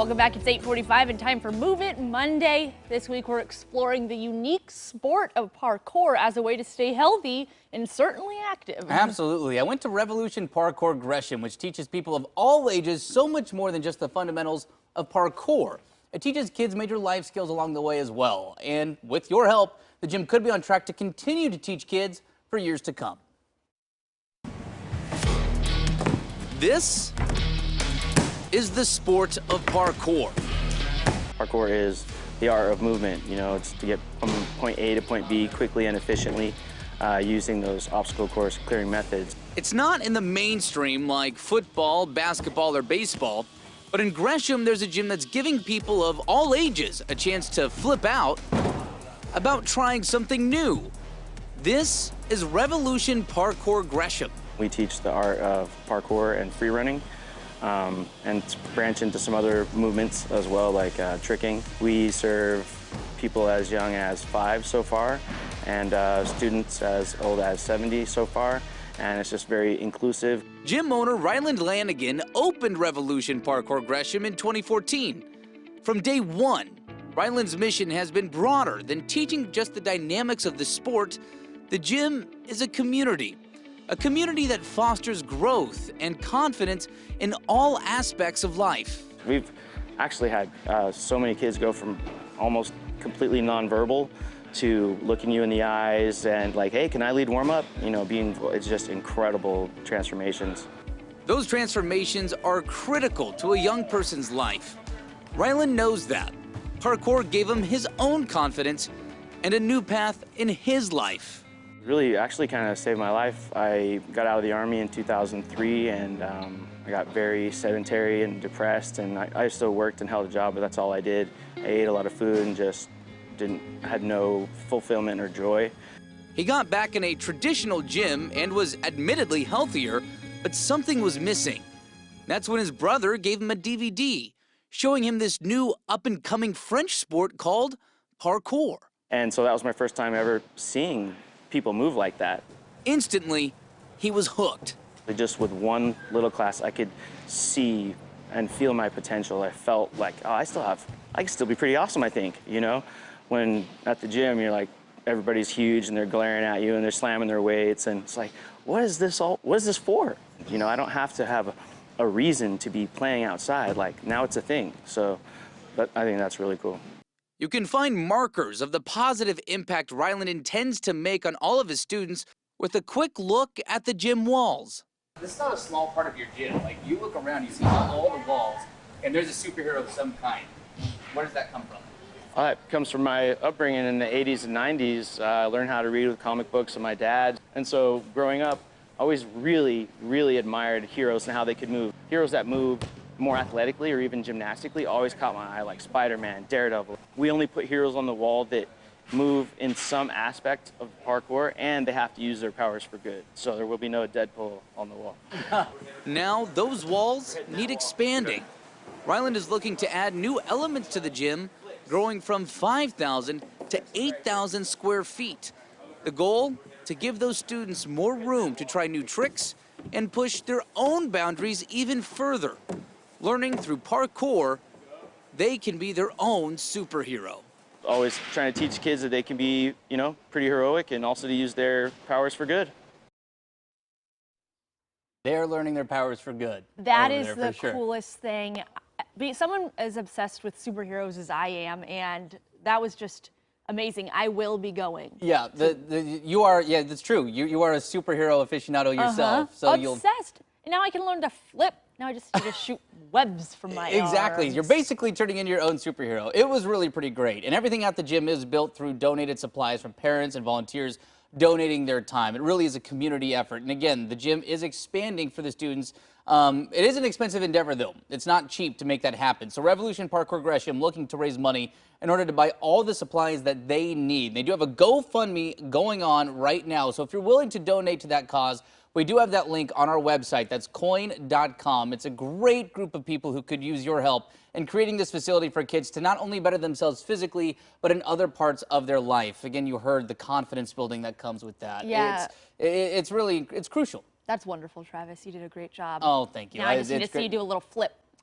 Welcome back. It's 8:45 and time for Move It Monday. This week we're exploring the unique sport of parkour as a way to stay healthy and certainly active. Absolutely. I went to Revolution Parkour Gresham, which teaches people of all ages so much more than just the fundamentals of parkour. It teaches kids major life skills along the way as well. And with your help, the gym could be on track to continue to teach kids for years to come. This is the sport of parkour. Parkour is the art of movement. You know, it's to get from point A to point B quickly and efficiently using those obstacle course clearing methods. It's not in the mainstream like football, basketball, or baseball, but in Gresham, there's a gym that's giving people of all ages a chance to flip out about trying something new. This is Revolution Parkour Gresham. We teach the art of parkour and free running. And branch into some other movements as well, like tricking. We serve people as young as 5 so far, and students as old as 70 so far, and it's just very inclusive. Gym owner Ryland Lanigan opened Revolution Parkour Gresham in 2014. From day one, Ryland's mission has been broader than teaching just the dynamics of the sport. The gym is a community that fosters growth and confidence in all aspects of life. We've Actually had so many kids go from almost completely nonverbal to looking you in the eyes and like, hey, can I lead warm up? You know, it's just incredible transformations. Those transformations are critical to a young person's life. Ryland knows that. Parkour gave him his own confidence and a new path in his life. Really actually kind of saved my life. I got out of the Army in 2003 and I got very sedentary and depressed, and I still worked and held a job, but that's all I did. I ate a lot of food and just had no fulfillment or joy. He got back in a traditional gym and was admittedly healthier, but something was missing. That's when his brother gave him a DVD showing him this new up-and-coming French sport called parkour. And so that was my first time ever seeing people move like that. Instantly, he was hooked. Just with one little class, I could see and feel my potential. I felt like, oh, I can still be pretty awesome, I think, you know? When at the gym, you're like, everybody's huge and they're glaring at you and they're slamming their weights, and it's like, what is this for? You know, I don't have to have a reason to be playing outside. Like, now it's a thing. So, but I think that's really cool. You can find markers of the positive impact Ryland intends to make on all of his students with a quick look at the gym walls. This is not a small part of your gym. Like, you look around, you see all the walls, and there's a superhero of some kind. Where does that come from? It comes from my upbringing in the 80s and 90s. I learned how to read with comic books and my dad. And so growing up, I always really, really admired heroes and how they could move. Heroes that move more athletically or even gymnastically always caught my eye, like Spider-Man, Daredevil. We only put heroes on the wall that move in some aspect of parkour, and they have to use their powers for good. So there will be no Deadpool on the wall. Now those walls need expanding. Ryland is looking to add new elements to the gym, growing from 5,000 to 8,000 square feet. The goal? To give those students more room to try new tricks and push their own boundaries even further. Learning through parkour, they can be their own superhero. Always trying to teach kids that they can be, you know, pretty heroic and also to use their powers for good. They're learning their powers for good. That is the coolest thing. Someone as obsessed with superheroes as I am, and that was just amazing. I will be going. Yeah, you are. Yeah, that's true. You are a superhero aficionado yourself. So obsessed. And now I can learn to flip. Now I just need to shoot webs from my Exactly. arms. You're basically turning into your own superhero. It was really pretty great. And everything at the gym is built through donated supplies from parents and volunteers donating their time. It really is a community effort. And again, the gym is expanding for the students. It is an expensive endeavor, though. It's not cheap to make that happen. So Revolution Parkour Gresham looking to raise money in order to buy all the supplies that they need. They do have a GoFundMe going on right now. So if you're willing to donate to that cause, we do have that link on our website. That's KOIN.com. It's a great group of people who could use your help in creating this facility for kids to not only better themselves physically, but in other parts of their life. Again, you heard the confidence building that comes with that. Yeah. It's crucial. That's wonderful, Travis. You did a great job. Oh, thank you. Now I just need to see you do a little flip.